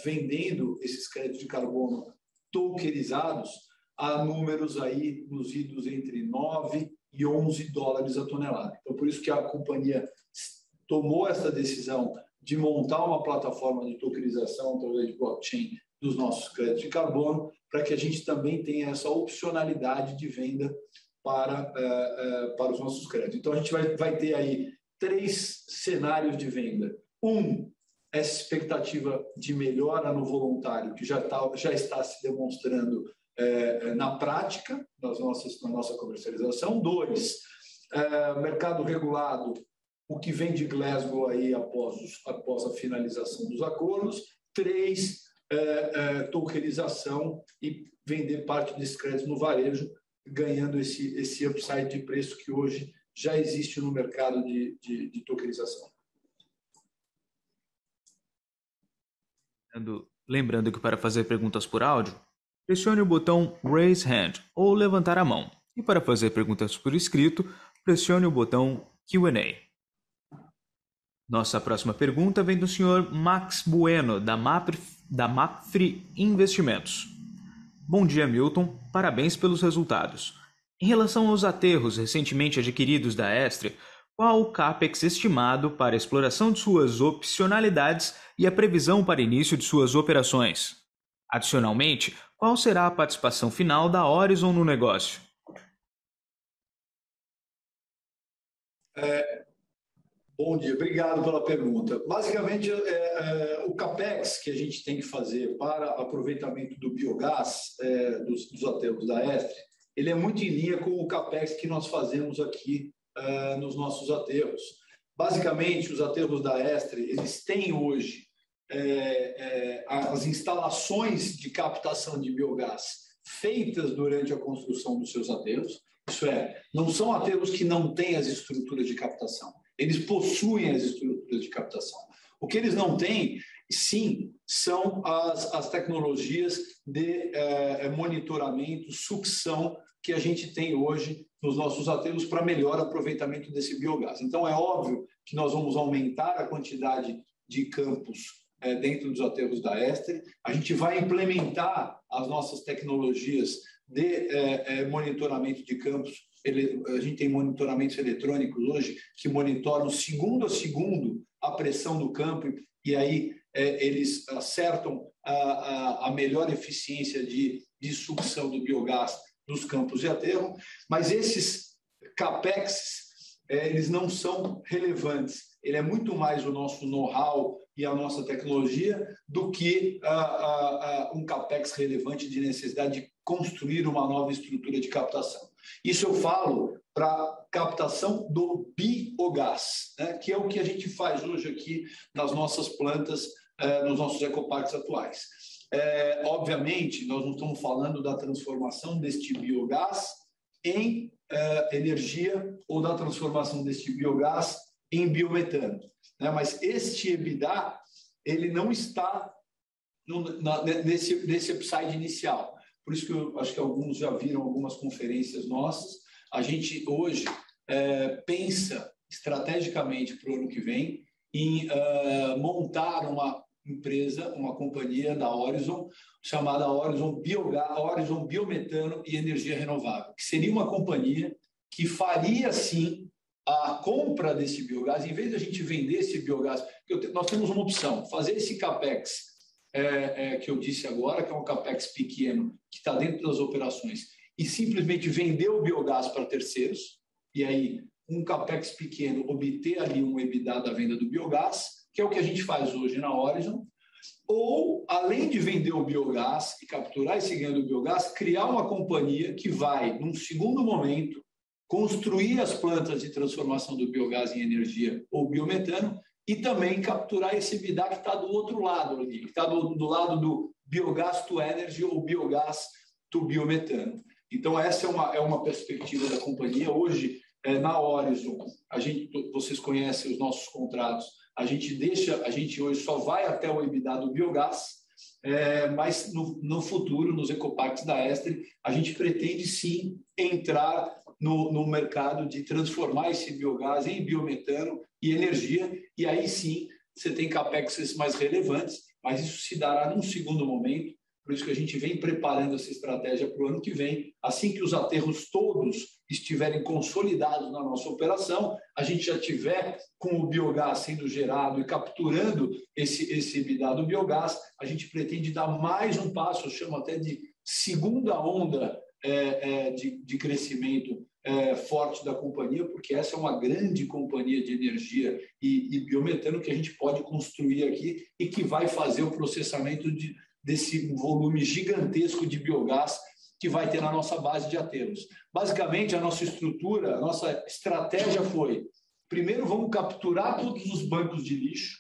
Speaker 2: vendendo esses créditos de carbono tokenizados a números aí nos idos entre 9 e 11 dólares a tonelada. Então, por isso que a companhia tomou essa decisão de montar uma plataforma de tokenização através de blockchain dos nossos créditos de carbono, para que a gente também tenha essa opcionalidade de venda para os nossos créditos. Então, a gente vai ter aí 3 cenários de venda. Essa expectativa de melhora no voluntário, que já está se demonstrando na prática, na nossa comercialização. 2, mercado regulado, o que vem de Glasgow aí após a finalização dos acordos. 3, tokenização e vender parte desse crédito no varejo, ganhando esse upside de preço que hoje já existe no mercado de tokenização.
Speaker 1: Lembrando que para fazer perguntas por áudio, pressione o botão Raise Hand ou levantar a mão. E para fazer perguntas por escrito, pressione o botão Q&A. Nossa próxima pergunta vem do Sr. Max Bueno, da Mapfre Investimentos. Bom dia, Milton. Parabéns pelos resultados. Em relação aos aterros recentemente adquiridos da Estre, qual o CAPEX estimado para a exploração de suas opcionalidades e a previsão para início de suas operações? Adicionalmente, qual será a participação final da Horizon no negócio?
Speaker 2: Bom dia, obrigado pela pergunta. Basicamente, o CAPEX que a gente tem que fazer para aproveitamento do biogás dos aterros da Estre, ele é muito em linha com o CAPEX que nós fazemos aqui nos nossos aterros. Basicamente, os aterros da Estre, eles têm hoje as instalações de captação de biogás feitas durante a construção dos seus aterros. Isso não são aterros que não têm as estruturas de captação. Eles possuem as estruturas de captação. O que eles não têm, sim, são as tecnologias de monitoramento, sucção que a gente tem hoje nos nossos aterros para melhor aproveitamento desse biogás. Então, é óbvio que nós vamos aumentar a quantidade de campos dentro dos aterros da Estre. A gente vai implementar as nossas tecnologias de monitoramento de campos. A gente tem monitoramentos eletrônicos hoje que monitoram segundo a segundo a pressão do campo e aí eles acertam a melhor eficiência de sucção do biogás nos campos de aterro, mas esses CAPEX eles não são relevantes. Ele é muito mais o nosso know-how e a nossa tecnologia do que um CAPEX relevante de necessidade de construir uma nova estrutura de captação. Isso eu falo para captação do biogás, né, que é o que a gente faz hoje aqui nas nossas plantas, nos nossos ecoparques atuais. Obviamente, nós não estamos falando da transformação deste biogás em energia ou da transformação deste biogás em biometano, né? Mas este EBITDA ele não está nesse upside inicial. Por isso que eu acho que alguns já viram algumas conferências nossas. A gente hoje pensa estrategicamente para o ano que vem em montar uma empresa, uma companhia da Horizon, chamada Horizon Biometano e Energia Renovável, que seria uma companhia que faria, sim, a compra desse biogás, em vez de a gente vender esse biogás, nós temos uma opção, fazer esse CAPEX que eu disse agora, que é um CAPEX pequeno, que está dentro das operações, e simplesmente vender o biogás para terceiros, e aí um CAPEX pequeno obter ali um EBITDA da venda do biogás, que é o que a gente faz hoje na Horizon, ou, além de vender o biogás e capturar esse ganho do biogás, criar uma companhia que vai, num segundo momento, construir as plantas de transformação do biogás em energia ou biometano e também capturar esse EBITDA que está do outro lado, que está do lado do biogás to energy ou biogás to biometano. Então, essa é uma perspectiva da companhia. Hoje, na Horizon, vocês conhecem os nossos contratos, a gente hoje só vai até o EBITDA do biogás, mas no futuro, nos ecoparques da Estre, a gente pretende sim entrar no mercado de transformar esse biogás em biometano e energia, e aí sim você tem CAPEX mais relevantes, mas isso se dará num segundo momento, por isso que a gente vem preparando essa estratégia para o ano que vem. Assim que os aterros todos estiverem consolidados na nossa operação, a gente já tiver com o biogás sendo gerado e capturando esse EBITDA do biogás, a gente pretende dar mais um passo, eu chamo até de segunda onda de crescimento forte da companhia, porque essa é uma grande companhia de energia e biometano que a gente pode construir aqui e que vai fazer o processamento desse volume gigantesco de biogás que vai ter na nossa base de aterros. Basicamente, a nossa estrutura, a nossa estratégia foi, primeiro vamos capturar todos os bancos de lixo,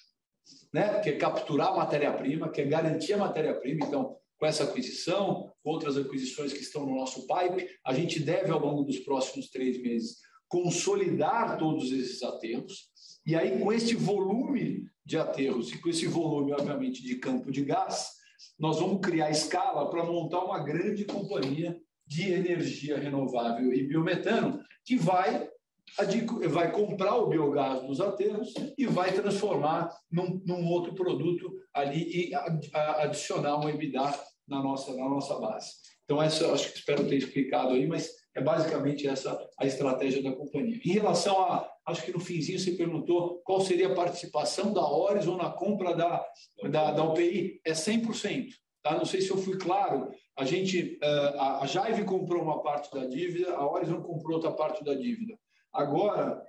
Speaker 2: né? Que é capturar a matéria-prima, que é garantir a matéria-prima. Então, com essa aquisição, com outras aquisições que estão no nosso pipe, a gente deve, ao longo dos próximos 3 meses, consolidar todos esses aterros. E aí, com esse volume de aterros e com esse volume, obviamente, de campo de gás, nós vamos criar escala para montar uma grande companhia de energia renovável e biometano que vai comprar o biogás dos aterros e vai transformar num outro produto ali e adicionar um EBITDA na nossa base. Então, essa acho que espero ter explicado aí, mas é basicamente essa a estratégia da companhia. Em relação acho que no finzinho você perguntou qual seria a participação da Orizon na compra da UPI. É 100%. Tá? Não sei se eu fui claro. A Jaive comprou uma parte da dívida, a Orizon comprou outra parte da dívida. Agora,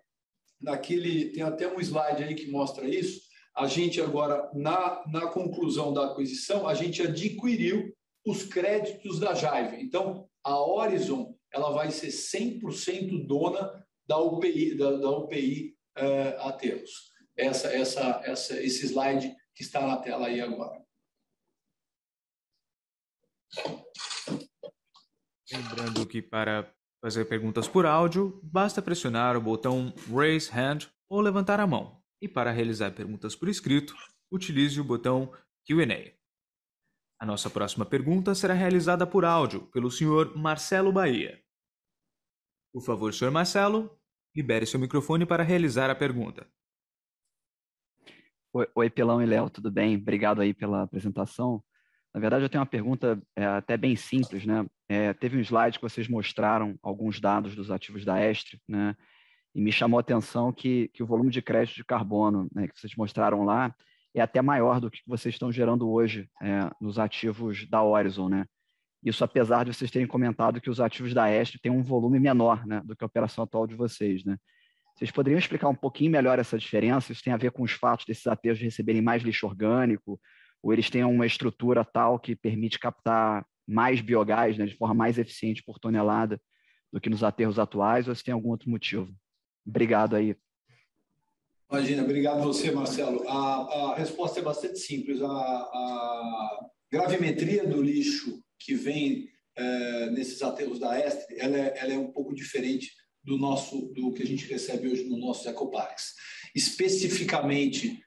Speaker 2: tem até um slide aí que mostra isso, a gente agora, na conclusão da aquisição, a gente adquiriu os créditos da Jaive. Então, a Orizon ela vai ser 100% dona da UPI Aterros. Esse slide que está na tela aí agora.
Speaker 1: Lembrando que para fazer perguntas por áudio, basta pressionar o botão Raise Hand ou levantar a mão. E para realizar perguntas por escrito, utilize o botão Q&A. A nossa próxima pergunta será realizada por áudio pelo Sr. Marcelo Bahia. Por favor, Sr. Marcelo, libere seu microfone para realizar a pergunta.
Speaker 4: Oi, Pelão e Léo, tudo bem? Obrigado aí pela apresentação. Na verdade, eu tenho uma pergunta até bem simples, né? Teve um slide que vocês mostraram alguns dados dos ativos da Estre, né? E me chamou a atenção que o volume de crédito de carbono, né, que vocês mostraram lá é até maior do que vocês estão gerando hoje nos ativos da Orizon, né? Isso apesar de vocês terem comentado que os ativos da Estre têm um volume menor, né, do que a operação atual de vocês, né? Vocês poderiam explicar um pouquinho melhor essa diferença? Isso tem a ver com os fatos desses aterros de receberem mais lixo orgânico, ou eles têm uma estrutura tal que permite captar mais biogás, né, de forma mais eficiente por tonelada do que nos aterros atuais, ou se tem algum outro motivo? Obrigado aí.
Speaker 2: Imagina, obrigado você, Marcelo. A resposta é bastante simples. A gravimetria do lixo que vem nesses aterros da Estre, ela é um pouco diferente do que a gente recebe hoje nos nossos ecoparques. Especificamente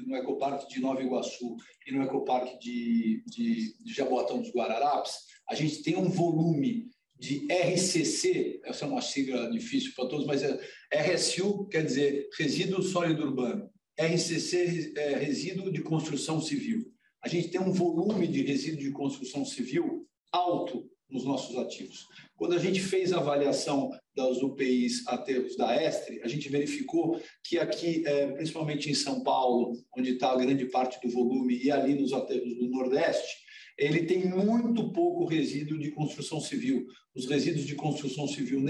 Speaker 2: no ecoparque de Nova Iguaçu e no ecoparque de Jaboatão dos Guararapes, a gente tem um volume de RCC, essa é uma sigla difícil para todos, mas RSU quer dizer resíduo sólido urbano, RCC é resíduo de construção civil. A gente tem um volume de resíduo de construção civil alto nos nossos ativos. Quando a gente fez a avaliação das UPIs aterros da Estre, a gente verificou que aqui, principalmente em São Paulo, onde está a grande parte do volume, e ali nos aterros do Nordeste, ele tem muito pouco resíduo de construção civil. Os resíduos de construção civil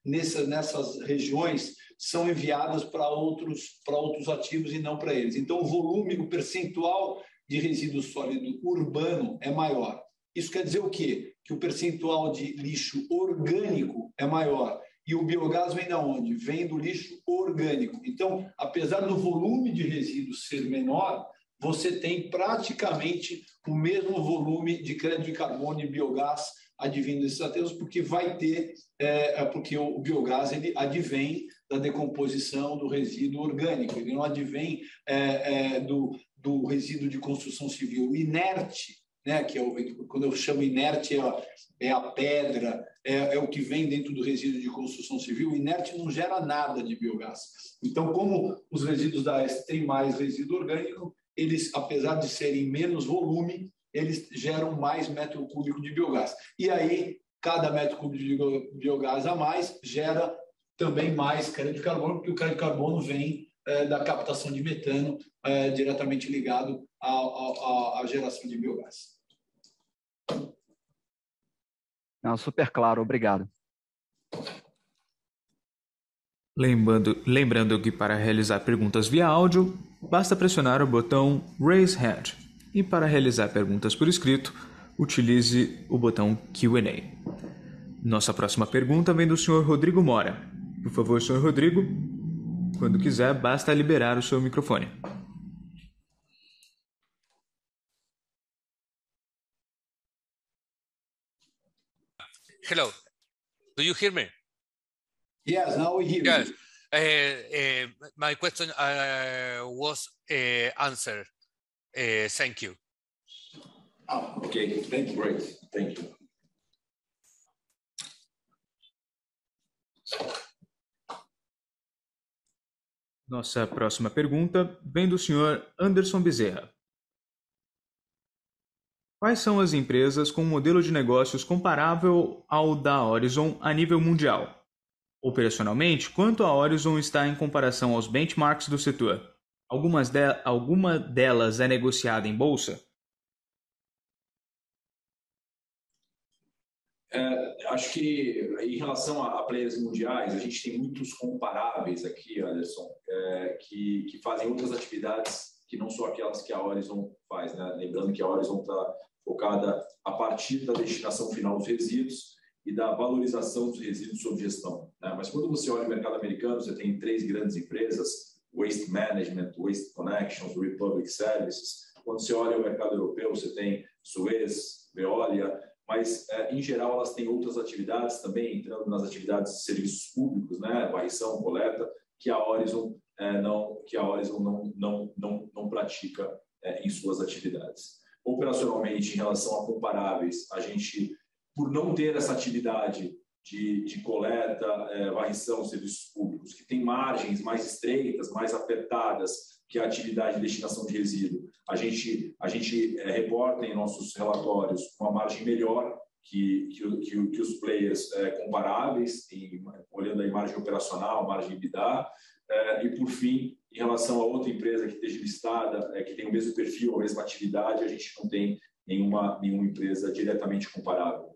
Speaker 2: nessas regiões são enviados para outros ativos e não para eles. Então, o percentual de resíduo sólido urbano é maior. Isso quer dizer o quê? Que o percentual de lixo orgânico é maior. E o biogás vem de onde? Vem do lixo orgânico. Então, apesar do volume de resíduos ser menor, você tem praticamente o mesmo volume de crédito de carbono e biogás advindo desses aterros, porque porque o biogás ele advém da decomposição do resíduo orgânico, ele não advém do resíduo de construção civil inerte, né? Que quando eu chamo inerte é a pedra, é o que vem dentro do resíduo de construção civil. O inerte não gera nada de biogás. Então, como os resíduos da AES têm mais resíduo orgânico, eles, apesar de serem menos volume, eles geram mais metro cúbico de biogás. E aí, cada metro cúbico de biogás a mais gera também mais crédito de carbono, porque o crédito de carbono vem da captação de metano, diretamente ligado à geração de biogás.
Speaker 4: Não, super claro, obrigado.
Speaker 1: Lembrando que para realizar perguntas via áudio, basta pressionar o botão Raise Hand. E para realizar perguntas por escrito, utilize o botão Q&A. Nossa próxima pergunta vem do Sr. Rodrigo Mora. Por favor, Sr. Rodrigo, quando quiser, basta liberar o seu microfone.
Speaker 5: Hello, do you hear me?
Speaker 2: Yes, now we hear
Speaker 5: Yes.
Speaker 2: you.
Speaker 5: My question was answered. Thank you.
Speaker 3: Okay. Thank you. Great. Thank you.
Speaker 1: Nossa próxima pergunta vem do Sr. Anderson Bezerra. Quais são as empresas com um modelo de negócios comparável ao da Horizon a nível mundial? Operacionalmente, quanto a Horizon está em comparação aos benchmarks do setor? Alguma delas é negociada em bolsa?
Speaker 3: Acho que em relação a players mundiais, a gente tem muitos comparáveis aqui, Anderson, que fazem outras atividades que não são aquelas que a Horizon faz, né? Lembrando que a Horizon está focada a partir da destinação final dos resíduos e da valorização dos resíduos sob gestão, né? Mas quando você olha o mercado americano, você tem 3 grandes empresas: Waste Management, Waste Connections, Republic Services. Quando você olha o mercado europeu, você tem Suez, Veolia, mas em geral elas têm outras atividades também, entrando nas atividades de serviços públicos, né? Varrição, coleta, que a Horizon não pratica em suas atividades. Operacionalmente, em relação a comparáveis, a gente, por não ter essa atividade de coleta, varrição, serviços públicos, que tem margens mais estreitas, mais apertadas que a atividade de destinação de resíduo, a gente reporta em nossos relatórios uma margem melhor que os players comparáveis, olhando aí margem operacional, margem EBITDA. E, por fim, em relação a outra empresa que esteja listada, que tem o mesmo perfil, a mesma atividade, a gente não tem nenhuma empresa diretamente comparável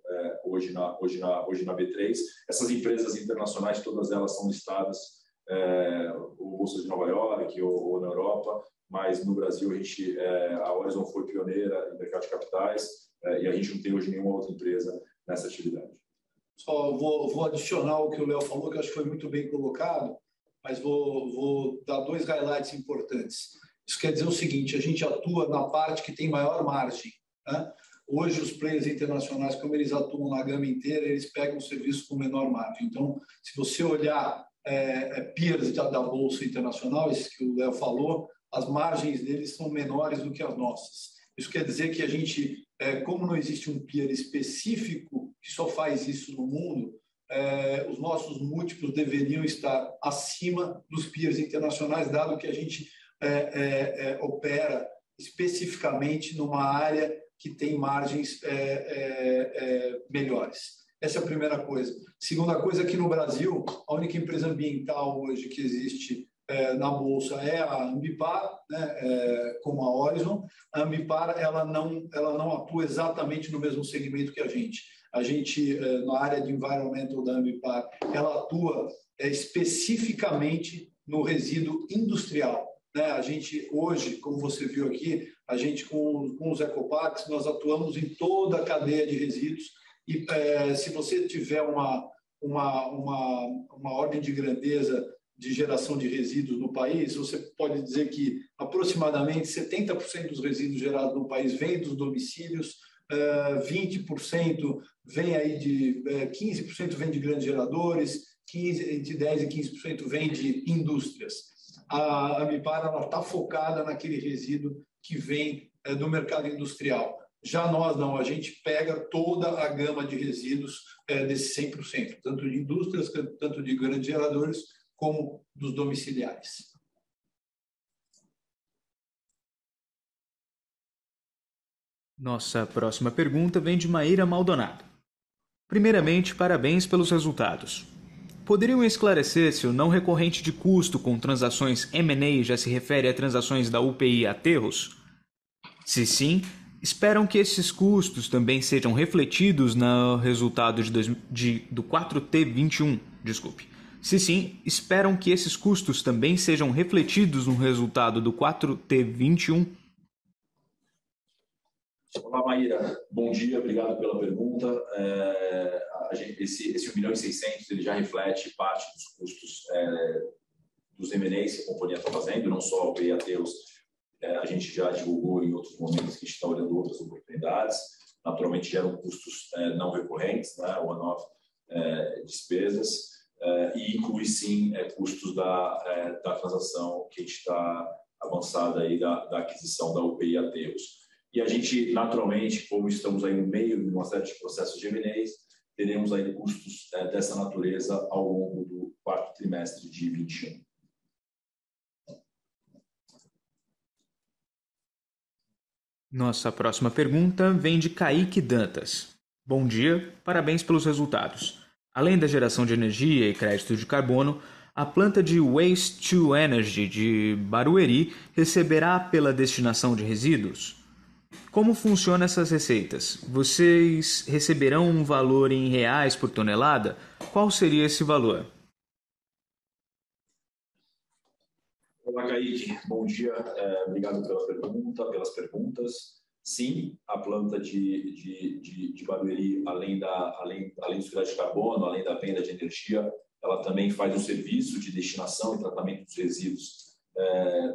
Speaker 3: hoje na B3. Essas empresas internacionais, todas elas são listadas ou Bolsa de Nova York ou na Europa, mas no Brasil a Horizon foi pioneira no mercado de capitais e a gente não tem hoje nenhuma outra empresa nessa atividade.
Speaker 2: Só vou adicionar o que o Léo falou, que eu acho que foi muito bem colocado, mas vou dar 2 highlights importantes. Isso quer dizer o seguinte: a gente atua na parte que tem maior margem, né? Hoje, os players internacionais, como eles atuam na gama inteira, eles pegam serviços com menor margem. Então, se você olhar peers da Bolsa Internacional, isso que o Léo falou, as margens deles são menores do que as nossas. Isso quer dizer que a gente, como não existe um peer específico que só faz isso no mundo, os nossos múltiplos deveriam estar acima dos peers internacionais, dado que a gente opera especificamente numa área que tem margens melhores. Essa é a primeira coisa. Segunda coisa, aqui no Brasil, a única empresa ambiental hoje que existe na Bolsa é a Ambipar, né, como a Horizon. A Ambipar ela não atua exatamente no mesmo segmento que a gente. A gente, na área de environmental da Ambipar, ela atua especificamente no resíduo industrial, né? A gente, hoje, como você viu aqui, a gente com os ecoparks, nós atuamos em toda a cadeia de resíduos e se você tiver uma ordem de grandeza de geração de resíduos no país, você pode dizer que aproximadamente 70% dos resíduos gerados no país vêm dos domicílios, 20% vem aí de 15% vem de grandes geradores, entre 10% e 15% vem de indústrias. A Ambipar está focada naquele resíduo que vem do mercado industrial. Já nós não, a gente pega toda a gama de resíduos desse 100%, tanto de indústrias, tanto de grandes geradores, como dos domiciliares.
Speaker 1: Nossa próxima pergunta vem de Maíra Maldonado. Primeiramente, parabéns pelos resultados. Poderiam esclarecer se o não recorrente de custo com transações M&A já se refere a transações da UPI Aterros? Se sim, esperam que esses custos também sejam refletidos no resultado do 4T21, desculpe. Se sim, esperam que esses custos também sejam refletidos no resultado do 4T21?
Speaker 3: Olá, Maíra. Bom dia, obrigado pela pergunta. Esse 1,6 milhão ele já reflete parte dos custos dos M&As que a companhia está fazendo, não só o PI Aterros. A gente já divulgou em outros momentos que a gente está olhando outras oportunidades. Naturalmente, geram custos não recorrentes, né, one-off despesas, e inclui, sim, custos da transação que a gente está avançada aí da aquisição da UPI Aterros. E a gente, naturalmente, como estamos aí no meio de uma série de processos de M&As, teremos aí custos dessa natureza ao longo do quarto trimestre de 2021.
Speaker 1: Nossa próxima pergunta vem de Kaique Dantas. Bom dia, parabéns pelos resultados. Além da geração de energia e crédito de carbono, a planta de Waste to Energy de Barueri receberá pela destinação de resíduos? Como funcionam essas receitas? Vocês receberão um valor em reais por tonelada? Qual seria esse valor?
Speaker 3: Olá, Kaique. Bom dia. Obrigado pelas perguntas. Sim, a planta de Barueri, além dos créditos de carbono, além da venda de energia, ela também faz um serviço de destinação e tratamento dos resíduos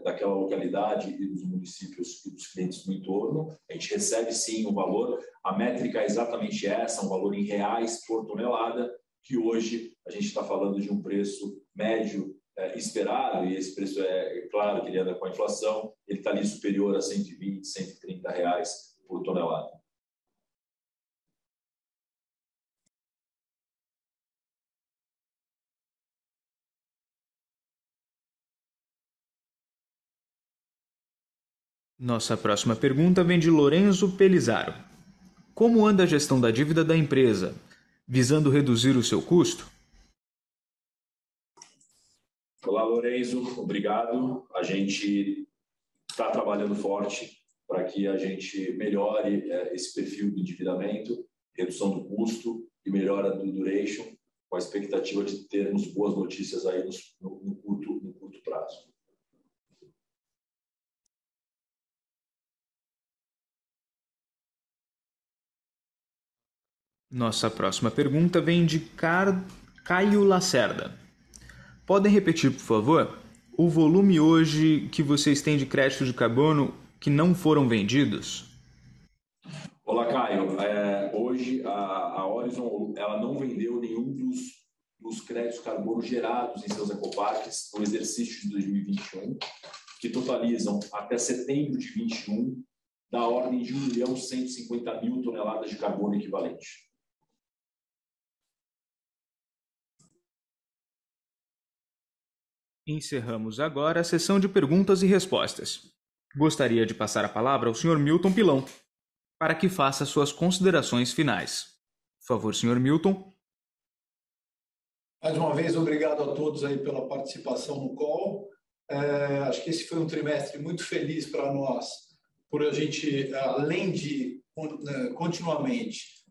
Speaker 3: daquela localidade e dos municípios e dos clientes do entorno. A gente recebe, sim, um valor. A métrica é exatamente essa, um valor em reais por tonelada, que hoje a gente está falando de um preço médio esperado, e esse preço claro que ele anda com a inflação, ele está ali superior a 120, 130 reais por tonelada.
Speaker 1: Nossa próxima pergunta vem de Lorenzo Pelizaro. Como anda a gestão da dívida da empresa, visando reduzir o seu custo?
Speaker 3: Olá, Lorenzo, obrigado. A gente está trabalhando forte para que a gente melhore esse perfil do endividamento, redução do custo e melhora do duration, com a expectativa de termos boas notícias aí no curto prazo.
Speaker 1: Nossa próxima pergunta vem de Caio Lacerda. Podem repetir, por favor, o volume hoje que vocês têm de crédito de carbono que não foram vendidos?
Speaker 3: Olá, Caio. Hoje a Horizon ela não vendeu nenhum dos créditos de carbono gerados em seus ecoparques no exercício de 2021, que totalizam até setembro de 2021 da ordem de 1.150.000 toneladas de carbono equivalente.
Speaker 1: Encerramos agora a sessão de perguntas e respostas. Gostaria de passar a palavra ao Sr. Milton Pilão, para que faça suas considerações finais. Por favor, Sr. Milton.
Speaker 2: Mais uma vez, obrigado a todos aí pela participação no call. Acho que esse foi um trimestre muito feliz para nós, por a gente, além de continuamente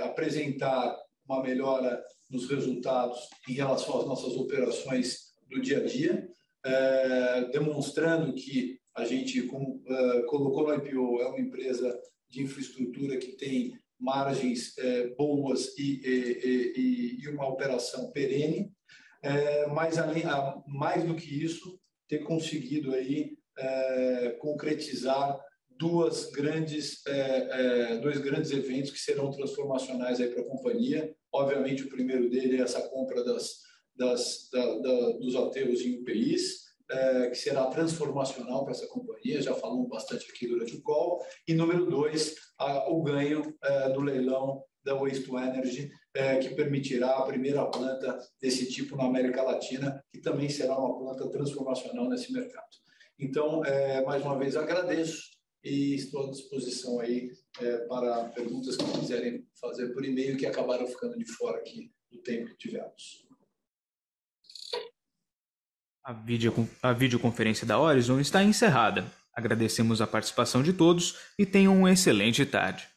Speaker 2: apresentar uma melhora nos resultados em relação às nossas operações do dia a dia, demonstrando que a gente colocou no IPO, é uma empresa de infraestrutura que tem margens boas e uma operação perene, mas mais do que isso, ter conseguido aí concretizar dois grandes eventos que serão transformacionais aí para a companhia. Obviamente, o primeiro dele é essa compra dos aterros em UPIs, que será transformacional para essa companhia, já falamos bastante aqui durante o call. E número 2, o ganho do leilão da Waste to Energy, que permitirá a primeira planta desse tipo na América Latina, que também será uma planta transformacional nesse mercado. Então, mais uma vez, agradeço e estou à disposição aí para perguntas que quiserem fazer por e-mail que acabaram ficando de fora aqui do tempo que tivemos.
Speaker 1: A videoconferência da Horizon está encerrada. Agradecemos a participação de todos e tenham uma excelente tarde.